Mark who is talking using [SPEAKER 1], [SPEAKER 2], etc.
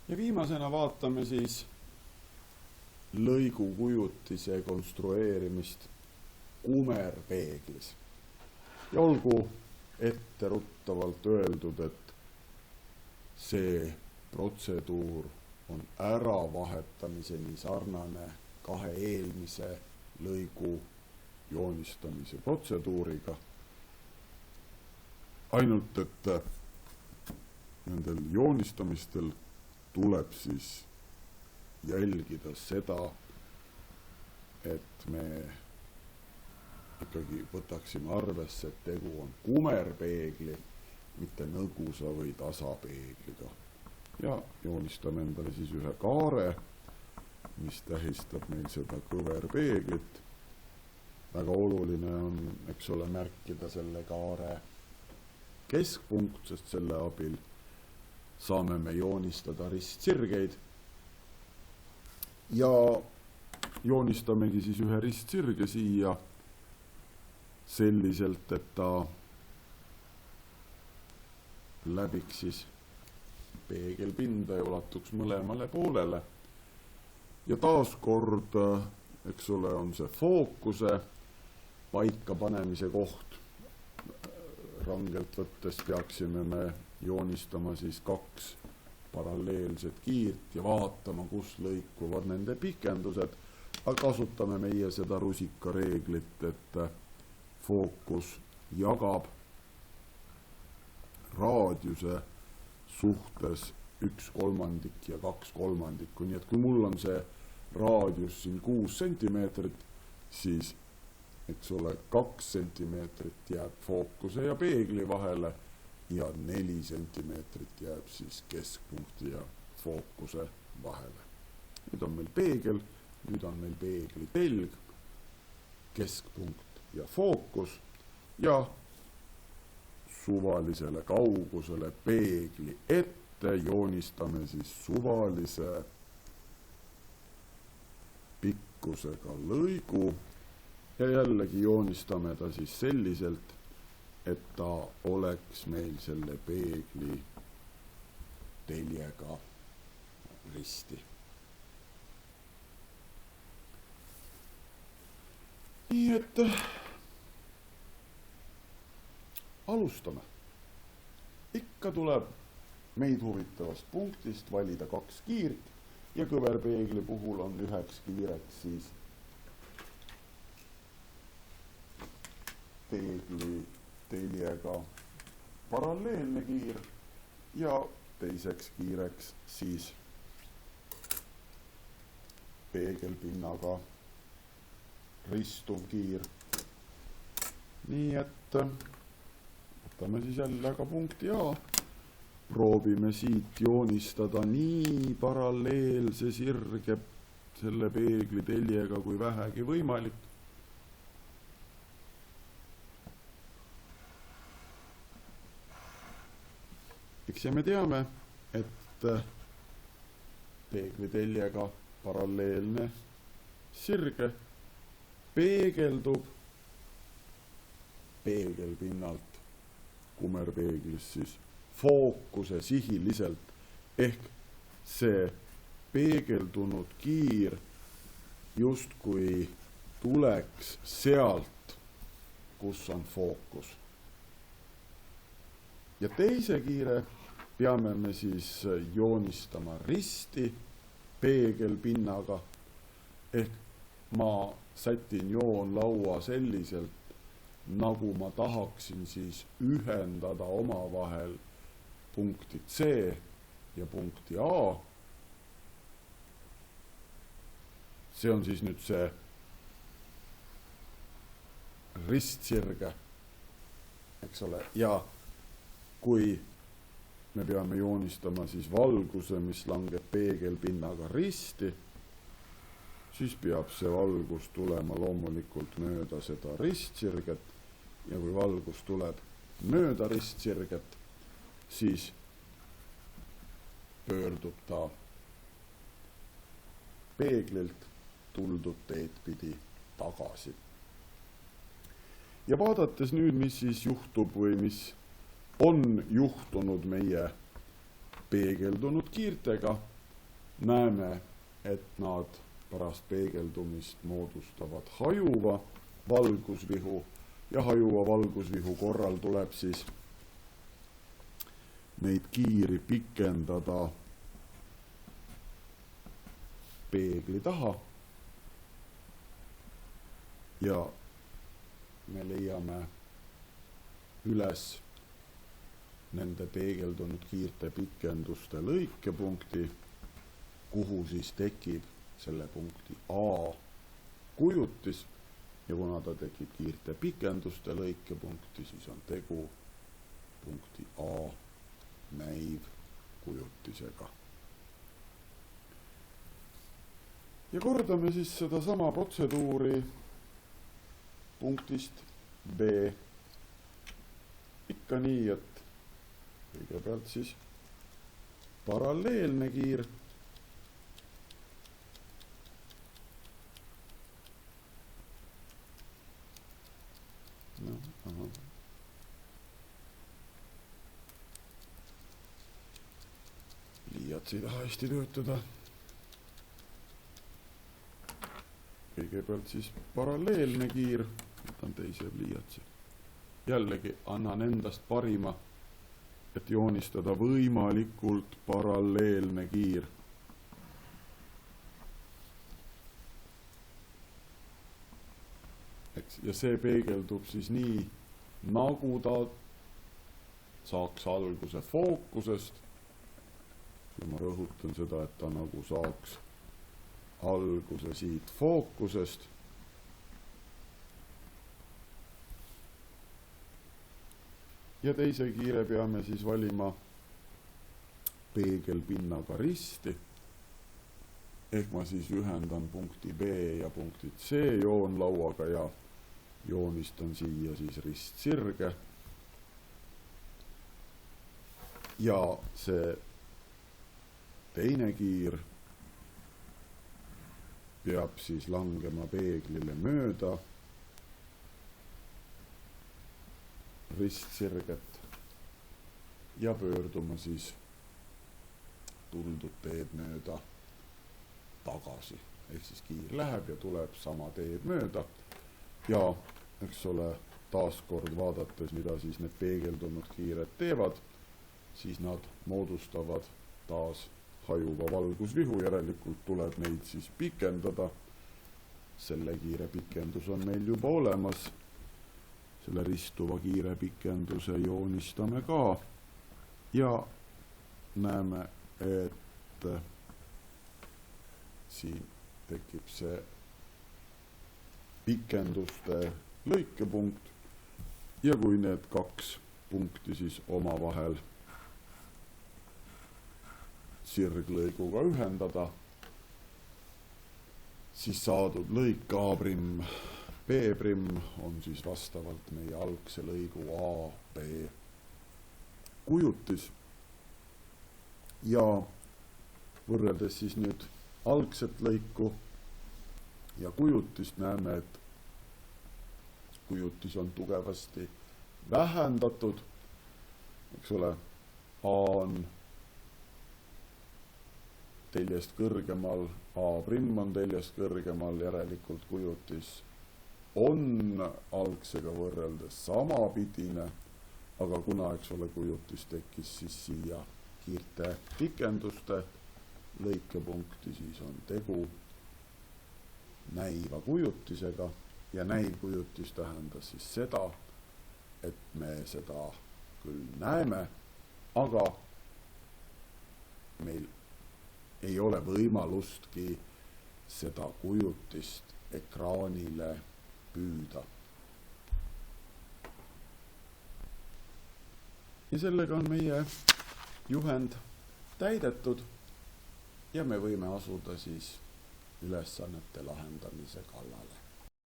[SPEAKER 1] Ja viimasena vaatame siis lõigukujutise konstrueerimist kumerpeeglis. Ja olgu etteruttavalt öeldud, et see protseduur on äravahetamiseni sarnane kahe eelmise lõigu joonistamise protseduuriga. Ainult, et nendel joonistamistel tuleb siis jälgida seda, et me ikkagi võtaksime arvesse, et tegu on kumerpeegli, mitte nõgusa või tasapeegliga. Ja joonistame endale siis ühe kaare, mis tähistab meil seda kõverpeeglit. Väga oluline on, eks ole, märkida selle kaare keskpunkt, sest selle abil saame me joonistada ristsirgeid. Ja joonistamegi siis ühe ristsirge siia selliselt, et ta läbiks siis peegelpinda ja ulatuks mõlemale poolele. Ja taaskord, eks ole, on see fookuse paika panemise koht. Rangelt võttes peaksime me joonistama siis kaks paralleelset kiirt ja vaatama, kus lõikuvad nende pikendused. Aga kasutame meie seda rusikareeglit, et fookus jagab raadiuse suhtes 1/3 ja 2/3. Nii et kui mul on see raadius siin 6 sentimeetrit, siis eks ole 2 sentimeetrit jääb fookuse ja peegli vahele ja 4 sentimeetrit jääb siis keskpunkti ja fookuse vahele. Nüüd on meil peegel, nüüd on meil peegli telg, keskpunkt ja fookus ja suvalisele kaugusele peegli ette joonistame siis suvalise pikkusega lõigu ja jällegi joonistame ta siis selliselt, et ta oleks meil selle peegli teljega risti. Nii et alustame. Ikka tuleb meid huvitavast punktist valida 2 kiirt ja kõverpeegli puhul on 1 kiireks siis peegli teljega paralleelne kiir ja teiseks kiireks siis peegelpinnaga ristuv kiir. Nii et võtame siis jälle aga punkti A. Proovime siit joonistada nii paralleelse sirge selle peegli teljega kui vähegi võimalik. Eks ja me teame, et peegli teljega paralleelne sirge peegeldub peegelpinnalt kumerpeeglis siis fookuse sihiliselt ehk see peegeldunud kiir justkui tuleks sealt, kus on fookus. Ja teise kiire peame me siis joonistama risti peegelpinnaga ehk ma sätin joonlaua selliselt, nagu ma tahaksin siis ühendada omavahel punkti C ja punkti A. See on siis nüüd see ristsirge, eks ole, ja kui me peame joonistama siis valguse, mis langeb peegelpinnaga risti, siis peab see valgus tulema loomulikult mööda seda ristsirget ja kui valgus tuleb mööda ristsirget, siis pöördub ta peeglilt tuldud teed pidi tagasi. Ja vaadates nüüd, mis siis juhtub või mis on juhtunud meie peegeldunud kiirtega, näeme, et nad pärast peegeldumist moodustavad hajuva valgusvihu ja hajuva valgusvihu korral tuleb siis neid kiiri pikendada peegli taha ja me leiame üles nende peegeldunud kiirte pikenduste lõikepunkti, kuhu siis tekib selle punkti A kujutis ja kuna ta tekib kiirte pikenduste lõikepunkti, siis on tegu punkti A näivkujutisega. Ja kordame siis seda sama protseduuri punktist B. Ikka nii, et kõigepealt siis paralleelne kiir. Liiats ei taha hästi töötada. Kõigepealt siis paralleelne kiir, võtan teise pliiatsi. Jällegi annan endast parima, et joonistada võimalikult paralleelne kiir. Ja see peegeldub siis nii, nagu ta saaks alguse fookusest. Ja ma rõhutan seda, et ta nagu saaks alguse siit fookusest. Ja teise kiire peame siis valima peegelpinnaga risti. Ehk ma siis ühendan punkti B ja punkti C joonlauaga ja joonistan siia siis ristsirge. Ja see teine kiir peab siis langema peeglile mööda ristsirget ja pöörduma siis tuldud teed mööda tagasi. Ehk siis kiir läheb ja tuleb sama teed mööda ja eks ole, taaskord vaadates, mida siis need peegeldunud kiired teevad, siis nad moodustavad taas hajuva valgusvihu, järelikult tuleb neid siis pikendada. Selle kiire pikendus on meil juba olemas. Selle ristuva kiire pikenduse joonistame ka ja näeme, et siin tekib see pikenduste lõikepunkt ja kui need kaks punkti siis omavahel sirglõiguga ühendada, siis saadud lõik A', B' on siis vastavalt meie algse lõigu A, B kujutis. Ja võrreldes siis nüüd algset lõiku ja kujutist näeme, et kujutis on tugevasti vähendatud. Eks ole, A on teljest kõrgemal, A' on teljest kõrgemal, järelikult kujutis on algsega võrreldes samapidine, aga kuna, eks ole, kujutis tekkis siis siia kiirte pikenduste lõikepunkti, siis on tegu näiva kujutisega ja näiv kujutis tähendas siis seda, et me seda küll näeme, aga meil ei ole võimalustki seda kujutist ekraanile püüda. Ja sellega on meie juhend täidetud ja me võime asuda siis ülesannete lahendamise kallale.